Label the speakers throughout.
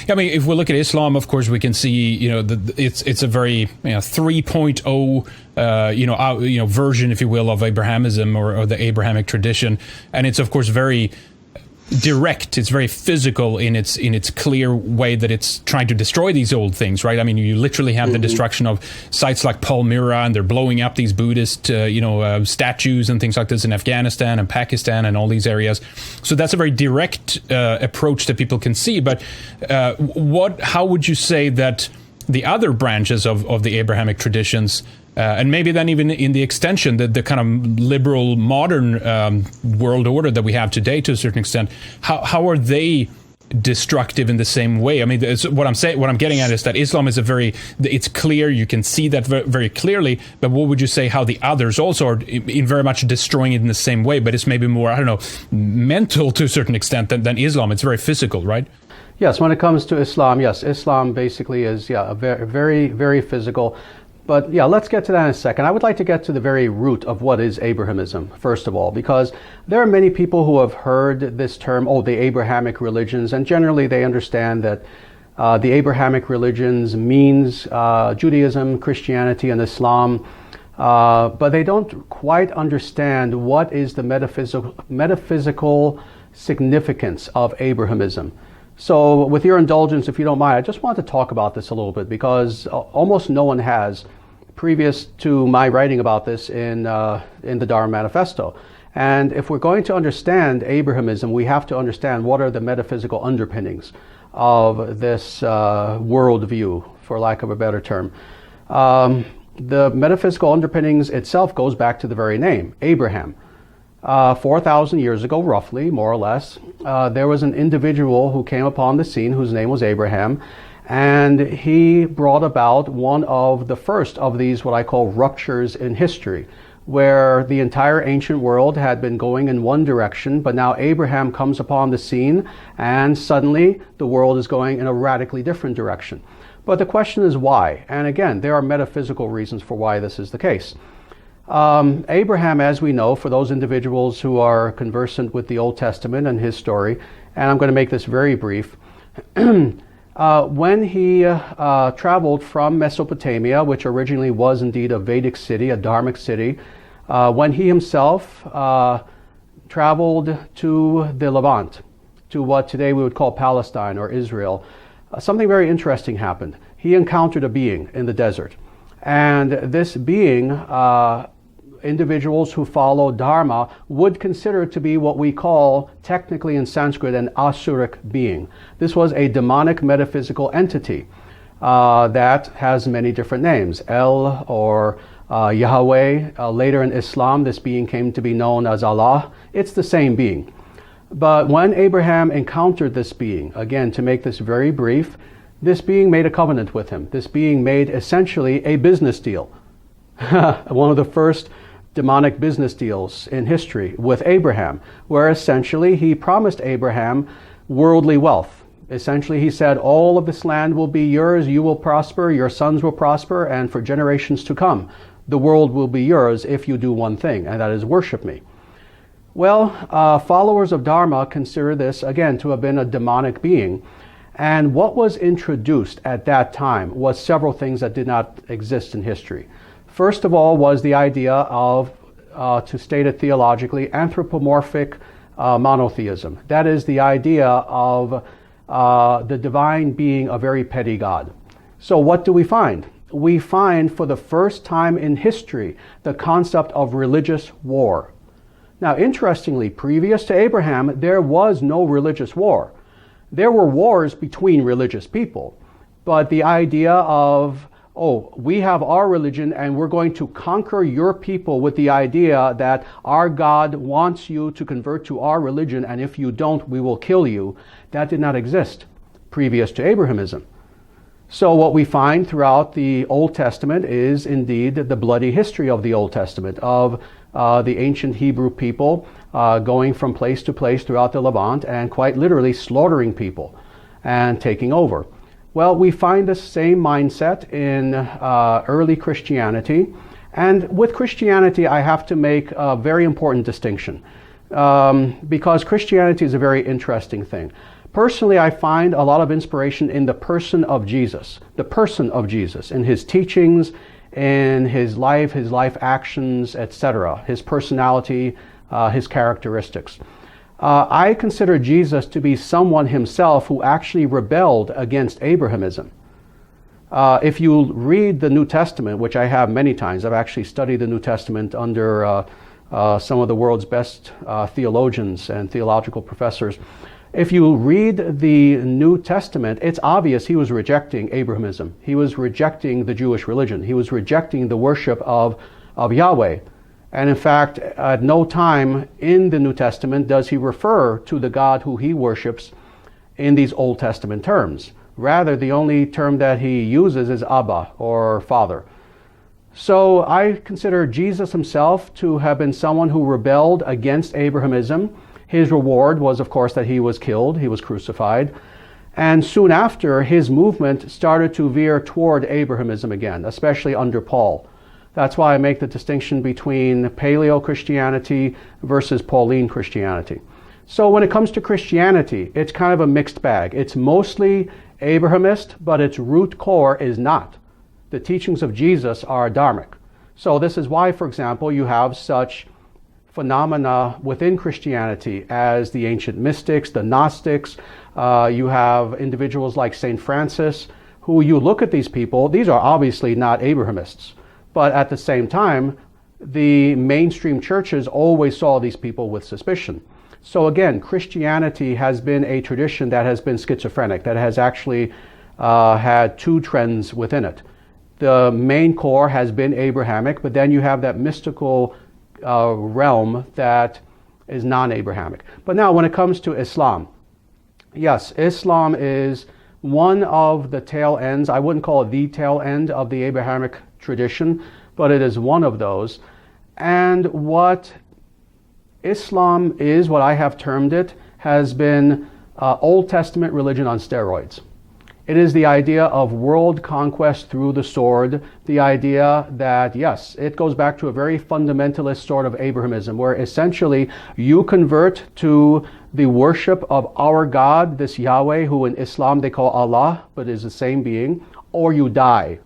Speaker 1: I mean, if we look at Islam, of course, we can see, it's a very 3.0 version, if you will, of Abrahamism or the Abrahamic tradition, and it's of course very direct. It's very physical in its clear way that it's trying to destroy these old things, right? I mean, you literally have the destruction of sites like Palmyra, and they're blowing up these Buddhist, statues and things like this in Afghanistan and Pakistan and all these areas. So that's a very direct approach that people can see. But how would you say that the other branches of the Abrahamic traditions, and maybe then even in the extension, the kind of liberal modern world order that we have today, to a certain extent, how are they destructive in the same way? I mean, what I'm getting at is that Islam is it's clear, you can see that very clearly, but what would you say how the others also are in very much destroying it in the same way, but it's maybe more, I don't know, mental to a certain extent than Islam? It's very physical, right?
Speaker 2: Yes, when it comes to Islam, yes, Islam basically is, a very, very physical. But yeah, let's get to that in a second. I would like to get to the very root of what is Abrahamism, first of all, because there are many people who have heard this term, the Abrahamic religions, and generally they understand that the Abrahamic religions means Judaism, Christianity, and Islam, but they don't quite understand what is the metaphysical significance of Abrahamism. So with your indulgence, if you don't mind, I just want to talk about this a little bit, because almost no one has, previous to my writing about this in the Dharma Manifesto. And if we're going to understand Abrahamism, we have to understand what are the metaphysical underpinnings of this worldview, for lack of a better term. The metaphysical underpinnings itself goes back to the very name, Abraham. 4,000 years ago, roughly, more or less, there was an individual who came upon the scene whose name was Abraham, and he brought about one of the first of these what I call ruptures in history, where the entire ancient world had been going in one direction, but now Abraham comes upon the scene and suddenly the world is going in a radically different direction. But the question is why? And again, there are metaphysical reasons for why this is the case. Abraham, as we know, for those individuals who are conversant with the Old Testament and his story, and I'm going to make this very brief, when he traveled from Mesopotamia, which originally was indeed a Vedic city, a Dharmic city, when he himself traveled to the Levant, to what today we would call Palestine or Israel, something very interesting happened. He encountered a being in the desert. And this being, individuals who follow Dharma would consider to be what we call technically in Sanskrit an asuric being. This was a demonic metaphysical entity that has many different names. El or Yahweh. Later in Islam, this being came to be known as Allah. It's the same being. But when Abraham encountered this being, again, to make this very brief, this being made a covenant with him. This being made essentially a business deal. One of the first demonic business deals in history with Abraham, where essentially he promised Abraham worldly wealth. Essentially he said, all of this land will be yours, you will prosper, your sons will prosper, and for generations to come, the world will be yours if you do one thing, and that is worship me. Well, followers of Dharma consider this, again, to have been a demonic being. And what was introduced at that time was several things that did not exist in history. First of all was the idea of, to state it theologically, anthropomorphic monotheism. That is the idea of the divine being a very petty God. So what do we find? We find for the first time in history the concept of religious war. Now, interestingly, previous to Abraham, there was no religious war. There were wars between religious people, but the idea of, we have our religion and we're going to conquer your people with the idea that our God wants you to convert to our religion, and if you don't, we will kill you, that did not exist previous to Abrahamism. So what we find throughout the Old Testament is indeed the bloody history of the Old Testament, of the ancient Hebrew people going from place to place throughout the Levant and quite literally slaughtering people and taking over. Well, we find the same mindset in early Christianity. And with Christianity, I have to make a very important distinction. because Christianity is a very interesting thing. Personally, I find a lot of inspiration in the person of Jesus, in his teachings, in his life actions, etc., his personality, his characteristics. I consider Jesus to be someone himself who actually rebelled against Abrahamism. If you read the New Testament, which I have many times, I've actually studied the New Testament under some of the world's best theologians and theological professors. If you read the New Testament, it's obvious he was rejecting Abrahamism. He was rejecting the Jewish religion. He was rejecting the worship of Yahweh. And in fact, at no time in the New Testament does he refer to the God who he worships in these Old Testament terms. Rather, the only term that he uses is Abba, or Father. So I consider Jesus himself to have been someone who rebelled against Abrahamism. His reward was, of course, that he was killed, he was crucified. And soon after, his movement started to veer toward Abrahamism again, especially under Paul. That's why I make the distinction between Paleo-Christianity versus Pauline Christianity. So when it comes to Christianity, it's kind of a mixed bag. It's mostly Abrahamist, but its root core is not. The teachings of Jesus are dharmic. So this is why, for example, you have such phenomena within Christianity as the ancient mystics, the Gnostics. You have individuals like St. Francis, who you look at these people, these are obviously not Abrahamists. But at the same time, the mainstream churches always saw these people with suspicion. So again, Christianity has been a tradition that has been schizophrenic, that has actually had two trends within it. The main core has been Abrahamic, but then you have that mystical realm that is non-Abrahamic. But now when it comes to Islam, yes, Islam is one of the tail ends. I wouldn't call it the tail end of the Abrahamic tradition, but it is one of those. And what Islam is, what I have termed it, has been Old Testament religion on steroids. It is the idea of world conquest through the sword, the idea that, yes, it goes back to a very fundamentalist sort of Abrahamism, where essentially you convert to the worship of our God, this Yahweh, who in Islam they call Allah, but is the same being, or you die.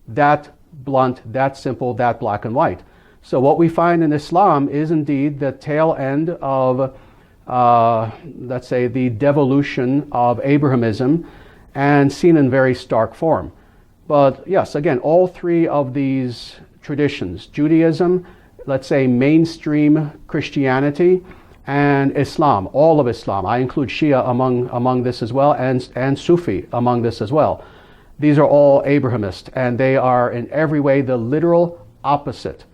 Speaker 2: That blunt, that simple, that black and white. So what we find in Islam is indeed the tail end of, let's say, the devolution of Abrahamism, and seen in very stark form. But yes, again, all three of these traditions, Judaism, let's say mainstream Christianity, and Islam, all of Islam, I include Shia among this as well, and Sufi among this as well. These are all Abrahamist, and they are in every way the literal opposite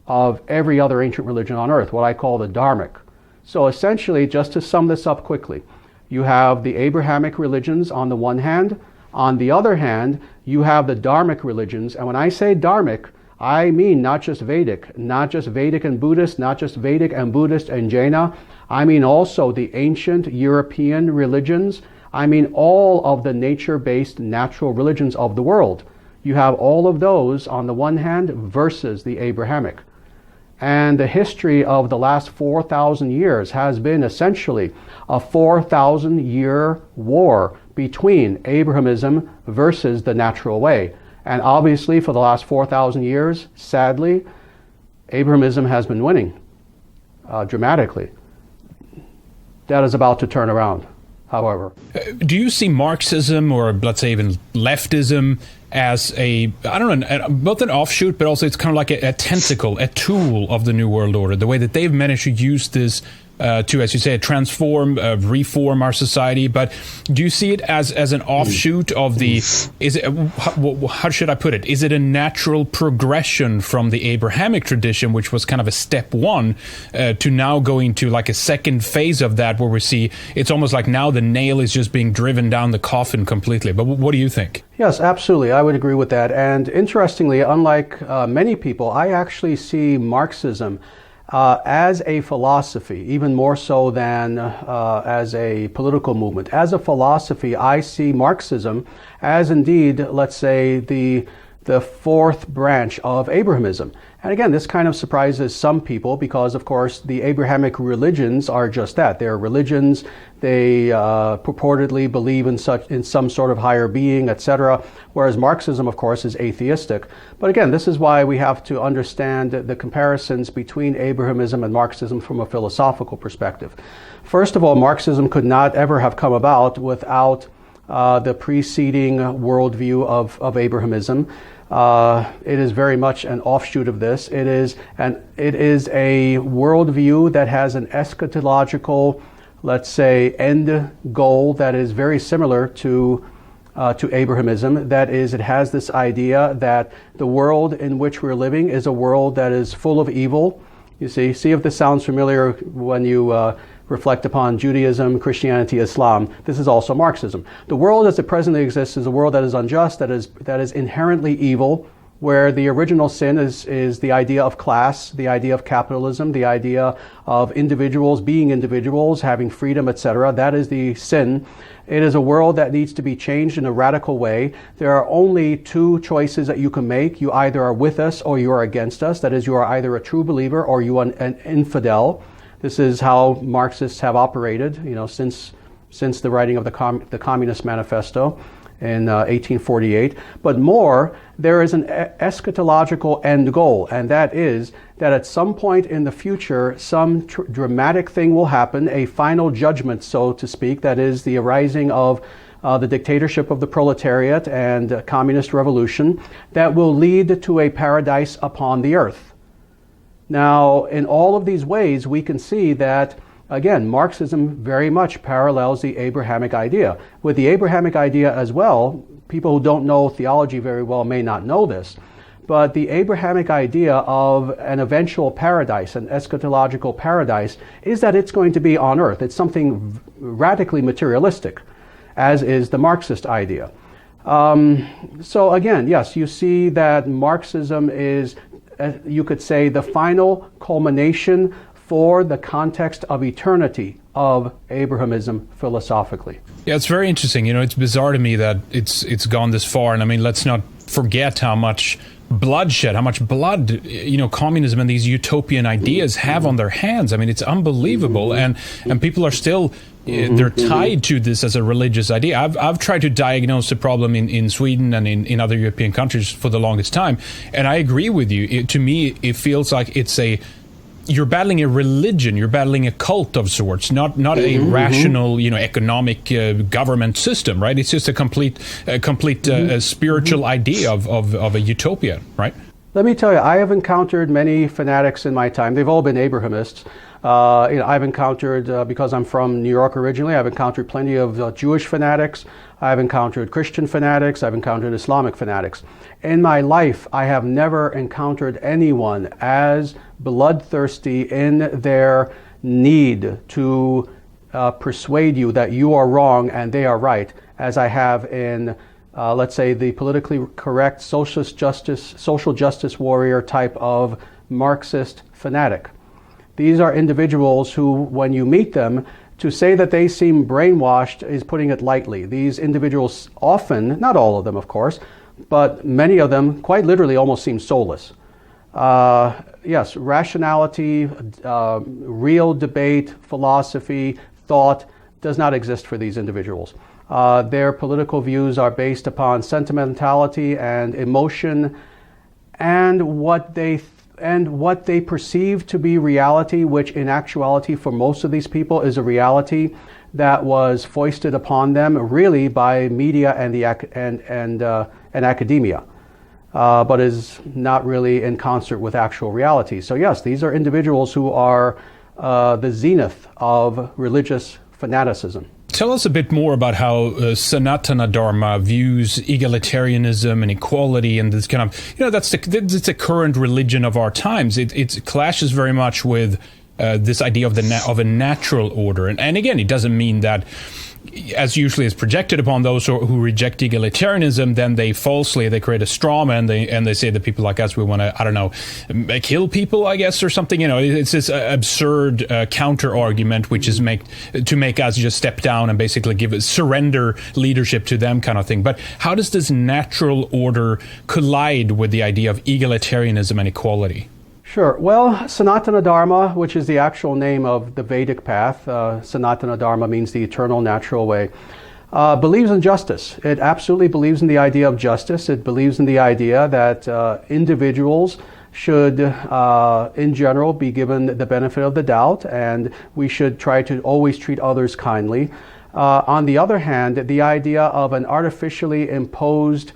Speaker 2: of every other ancient religion on earth, what I call the dharmic. So essentially, just to sum this up quickly, you have the Abrahamic religions on the one hand. On the other hand, you have the dharmic religions. And when I say dharmic, I mean not just Vedic and Buddhist, not just Vedic and Buddhist and Jaina. I mean also the ancient European religions. I mean all of the nature-based natural religions of the world. You have all of those on the one hand versus the Abrahamic. And the history of the last 4,000 years has been essentially a 4,000-year war between Abrahamism versus the natural way. And obviously for the last 4,000 years, sadly, Abrahamism has been winning dramatically. That is about to turn around, however.
Speaker 1: Do you see Marxism, or let's say even leftism, as a, I don't know, both an offshoot, but also it's kind of like a tentacle, a tool of the New World Order, the way that they've managed to use this to, as you say, transform, reform our society? But do you see it as an offshoot of the, is it, how should I put it? Is it a natural progression from the Abrahamic tradition, which was kind of a step one, to now going to like a second phase of that, where we see it's almost like now the nail is just being driven down the coffin completely? But what do you think?
Speaker 2: Yes, absolutely. I would agree with that. And interestingly, unlike many people, I actually see Marxism as a philosophy, even more so than as a political movement. As a philosophy, I see Marxism as indeed, let's say, the the fourth branch of Abrahamism. And again, this kind of surprises some people because, of course, the Abrahamic religions are just that. They're religions. They purportedly believe in some sort of higher being, etc., whereas Marxism, of course, is atheistic. But again, this is why we have to understand the comparisons between Abrahamism and Marxism from a philosophical perspective. First of all, Marxism could not ever have come about without the preceding worldview of Abrahamism. It is very much an offshoot of this. It is a worldview that has an eschatological, let's say, end goal that is very similar to Abrahamism. That is, it has this idea that the world in which we're living is a world that is full of evil. You see if this sounds familiar when you reflect upon Judaism, Christianity, Islam. This is also Marxism. The world as it presently exists is a world that is unjust, that is inherently evil, where the original sin is the idea of class, the idea of capitalism, the idea of individuals being individuals, having freedom, etc. That is the sin. It is a world that needs to be changed in a radical way. There are only two choices that you can make. You either are with us or you are against us. That is, you are either a true believer or you are an infidel. This is how Marxists have operated, since the writing of the Communist Manifesto in 1848. But more, there is an eschatological end goal, and that is that at some point in the future, some dramatic thing will happen, a final judgment, so to speak, that is the arising of the dictatorship of the proletariat and communist revolution that will lead to a paradise upon the earth. Now, in all of these ways, we can see that, again, Marxism very much parallels the Abrahamic idea. With the Abrahamic idea as well, people who don't know theology very well may not know this, but the Abrahamic idea of an eventual paradise, an eschatological paradise, is that it's going to be on earth. It's something radically materialistic, as is the Marxist idea. So again, yes, you see that Marxism is, you could say, the final culmination for the context of eternity of Abrahamism philosophically.
Speaker 1: Yeah, it's very interesting. It's bizarre to me that it's gone this far. And I mean, let's not forget how much bloodshed, how much blood, communism and these utopian ideas have on their hands. I mean, it's unbelievable. And people are still, they're tied to this as a religious idea. I've tried to diagnose the problem in Sweden and in other European countries for the longest time. And I agree with you. To me, it feels like you're battling a religion, you're battling a cult of sorts, not a rational, economic government system, right? It's just a complete spiritual idea of a utopia, right?
Speaker 2: Let me tell you, I have encountered many fanatics in my time. They've all been Abrahamists. I've encountered, because I'm from New York originally, I've encountered plenty of Jewish fanatics. I've encountered Christian fanatics. I've encountered Islamic fanatics. In my life, I have never encountered anyone as bloodthirsty in their need to persuade you that you are wrong and they are right, as I have in, let's say, the politically correct social justice warrior type of Marxist fanatic. These are individuals who, when you meet them, to say that they seem brainwashed is putting it lightly. These individuals often, not all of them of course, but many of them quite literally almost seem soulless. Yes, rationality, real debate, philosophy, thought does not exist for these individuals. Their political views are based upon sentimentality and emotion and what they perceive to be reality, which in actuality for most of these people is a reality that was foisted upon them really by media and academia, but is not really in concert with actual reality. So yes, these are individuals who are the zenith of religious fanaticism.
Speaker 1: Tell us a bit more about how Sanatana Dharma views egalitarianism and equality and this kind of, that's the current religion of our times. It clashes very much with this idea of a natural order. And again, it doesn't mean that as usually is projected upon those who reject egalitarianism, then they create a straw man, and they say that people like us, we want to, I don't know, kill people, I guess, or something. It's this absurd counter argument, which is to make us just step down and basically surrender leadership to them, kind of thing. But how does this natural order collide with the idea of egalitarianism and equality?
Speaker 2: Sure. Well, Sanatana Dharma, which is the actual name of the Vedic path, Sanatana Dharma means the eternal natural way, believes in justice. It absolutely believes in the idea of justice. It believes in the idea that individuals should, in general, be given the benefit of the doubt, and we should try to always treat others kindly. On the other hand, the idea of an artificially imposed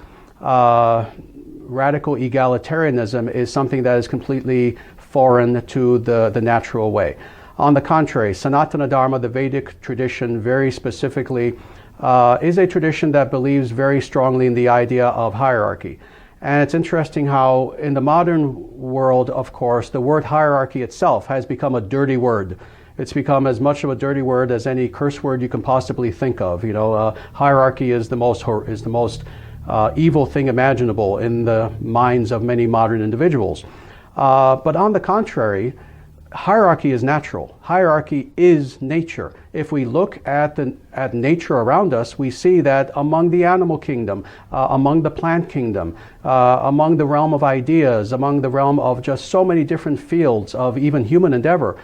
Speaker 2: radical egalitarianism is something that is completely foreign to the natural way. On the contrary, Sanatana Dharma, the Vedic tradition, very specifically, is a tradition that believes very strongly in the idea of hierarchy. And it's interesting how in the modern world, of course, the word hierarchy itself has become a dirty word. It's become as much of a dirty word as any curse word you can possibly think of. Hierarchy is the most evil thing imaginable in the minds of many modern individuals. But on the contrary, hierarchy is natural. Hierarchy is nature. If we look at nature around us, we see that among the animal kingdom, among the plant kingdom, among the realm of ideas, among the realm of just so many different fields of even human endeavor,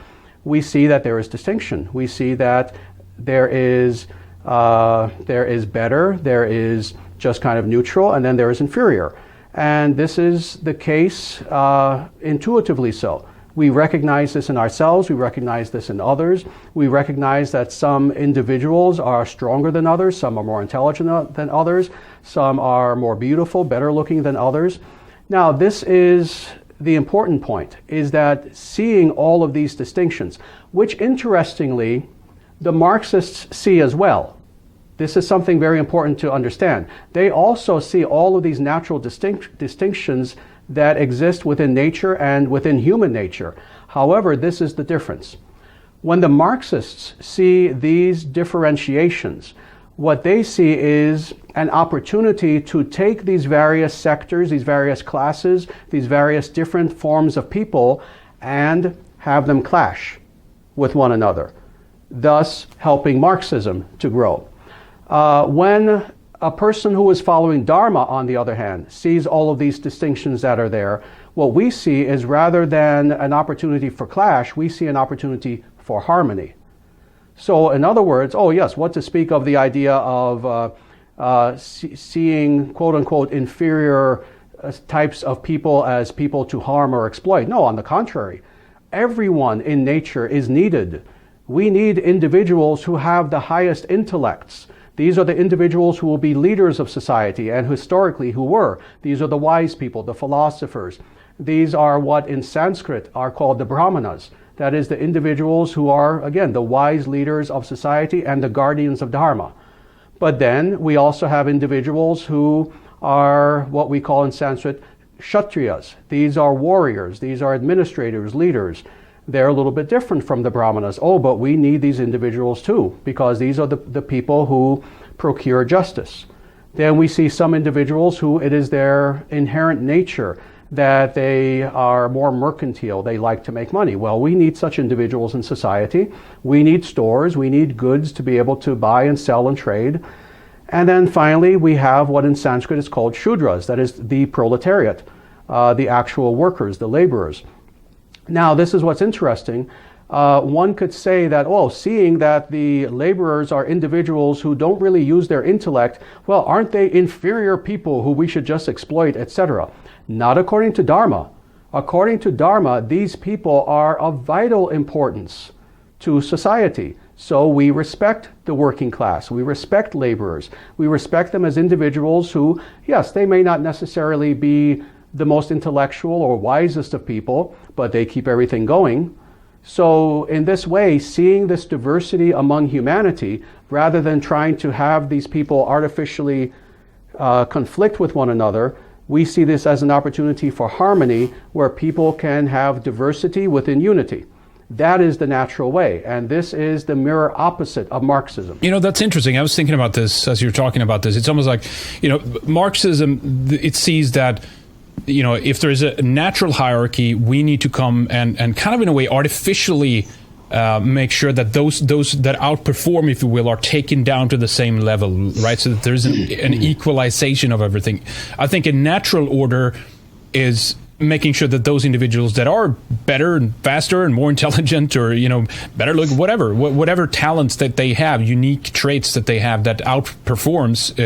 Speaker 2: we see that there is distinction. We see that there is better, there is just kind of neutral, and then there is inferior. And this is the case intuitively so. We recognize this in ourselves, we recognize this in others, we recognize that some individuals are stronger than others, some are more intelligent than others, some are more beautiful, better looking than others. Now, this is the important point, is that seeing all of these distinctions, which interestingly, the Marxists see as well. This is something very important to understand. They also see all of these natural distinctions that exist within nature and within human nature. However, this is the difference. When the Marxists see these differentiations, what they see is an opportunity to take these various sectors, these various classes, these various different forms of people, and have them clash with one another, thus helping Marxism to grow. When a person who is following Dharma, on the other hand, sees all of these distinctions that are there, what we see is rather than an opportunity for clash, we see an opportunity for harmony. So in other words, what to speak of the idea of seeing quote-unquote inferior types of people as people to harm or exploit. No, on the contrary, everyone in nature is needed. We need individuals who have the highest intellects. These are the individuals who will be leaders of society, and historically who were. These are the wise people, the philosophers. These are what in Sanskrit are called the Brahmanas. That is, the individuals who are, again, the wise leaders of society and the guardians of Dharma. But then we also have individuals who are what we call in Sanskrit Kshatriyas. These are warriors. These are administrators, leaders. They're a little bit different from the Brahmanas. But we need these individuals too, because these are the people who procure justice. Then we see some individuals who it is their inherent nature that they are more mercantile, they like to make money. Well, we need such individuals in society. We need stores, we need goods to be able to buy and sell and trade. And then finally, we have what in Sanskrit is called Shudras, that is the proletariat, the actual workers, the laborers. Now, this is what's interesting. One could say that, seeing that the laborers are individuals who don't really use their intellect, well, aren't they inferior people who we should just exploit, etc.? Not according to Dharma. According to Dharma, these people are of vital importance to society. So we respect the working class. We respect laborers. We respect them as individuals who, yes, they may not necessarily be the most intellectual or wisest of people, but they keep everything going. So in this way, seeing this diversity among humanity, rather than trying to have these people artificially conflict with one another, we see this as an opportunity for harmony where people can have diversity within unity. That is the natural way, and this is the mirror opposite of Marxism.
Speaker 1: You know, that's interesting. I was thinking about this as you're talking about this. It's almost like, you know, Marxism, it sees that, you know, if there is a natural hierarchy, we need to come and kind of in a way artificially make sure that those that outperform, if you will, are taken down to the same level, right? So that there's an equalization of everything. I think a natural order is making sure that those individuals that are better and faster and more intelligent, or, you know, better look, whatever talents that they have, unique traits that they have that outperforms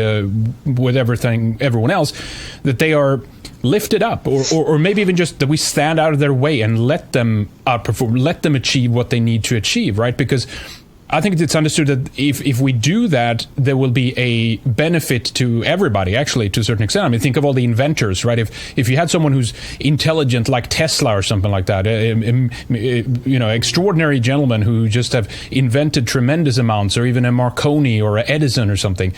Speaker 1: with everyone else, that they are lifted up, or maybe even just that we stand out of their way and let them outperform, let them achieve what they need to achieve, right? Because I think it's understood that if we do that, there will be a benefit to everybody, actually, to a certain extent. I mean, think of all the inventors, right? If you had someone who's intelligent like Tesla or something like that, you know, extraordinary gentlemen who just have invented tremendous amounts, or even a Marconi or a Edison or something.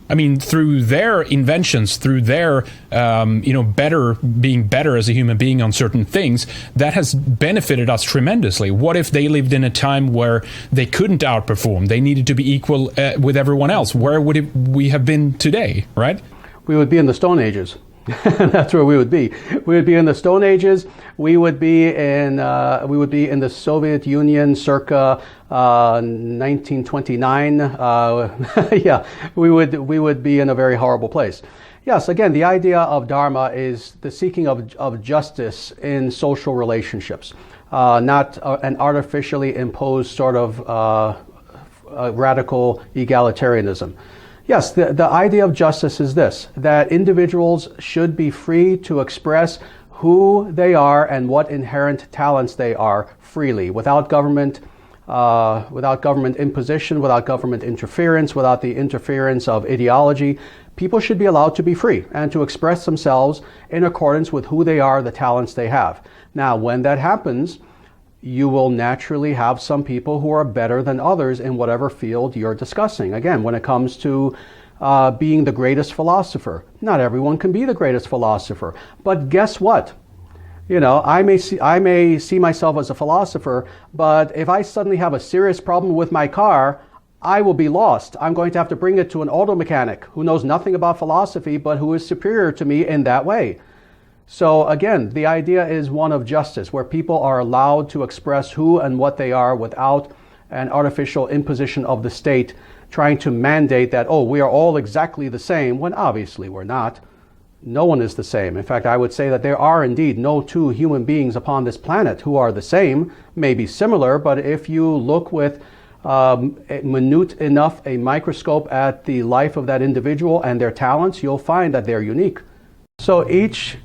Speaker 1: I mean, through their inventions, through their, you know, being better as a human being on certain things, that has benefited us tremendously. What if they lived in a time where they couldn't outperform? They needed to be equal with everyone else. Where would we have been today, right?
Speaker 2: We would be in the Stone Ages. That's where we would be. We would be in the Stone Ages. We would be in the Soviet Union circa 1929. Yeah, we would be in a very horrible place. Yes, again, the idea of Dharma is the seeking of justice in social relationships, not an artificially imposed sort of radical egalitarianism. Yes, the idea of justice is this, that individuals should be free to express who they are and what inherent talents they are freely, without government imposition, without government interference, without the interference of ideology. People should be allowed to be free and to express themselves in accordance with who they are, the talents they have. Now, when that happens, you will naturally have some people who are better than others in whatever field you're discussing. Again, when it comes to being the greatest philosopher, not everyone can be the greatest philosopher. But guess what? You know, I may see myself as a philosopher, but if I suddenly have a serious problem with my car, I will be lost. I'm going to have to bring it to an auto mechanic who knows nothing about philosophy, but who is superior to me in that way. So again, the idea is one of justice, where people are allowed to express who and what they are without an artificial imposition of the state trying to mandate that, oh, we are all exactly the same, when obviously we're not. No one is the same. In fact, I would say that there are indeed no two human beings upon this planet who are the same, maybe similar, but if you look with minute enough a microscope at the life of that individual and their talents, you'll find that they're unique. So each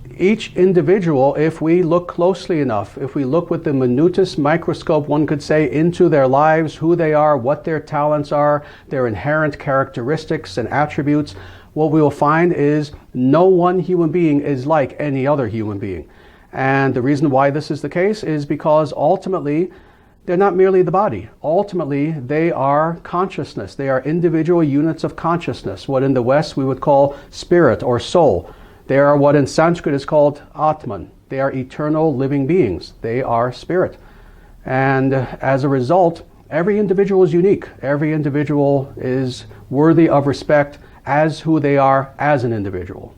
Speaker 2: individual, if we look closely enough, if we look with the minutest microscope, one could say, into their lives, who they are, what their talents are, their inherent characteristics and attributes, what we will find is no one human being is like any other human being. And the reason why this is the case is because ultimately, they're not merely the body. Ultimately, they are consciousness. They are individual units of consciousness, what in the West we would call spirit or soul. They are what in Sanskrit is called Atman. They are eternal living beings. They are spirit. And as a result, every individual is unique. Every individual is worthy of respect as who they are as an individual.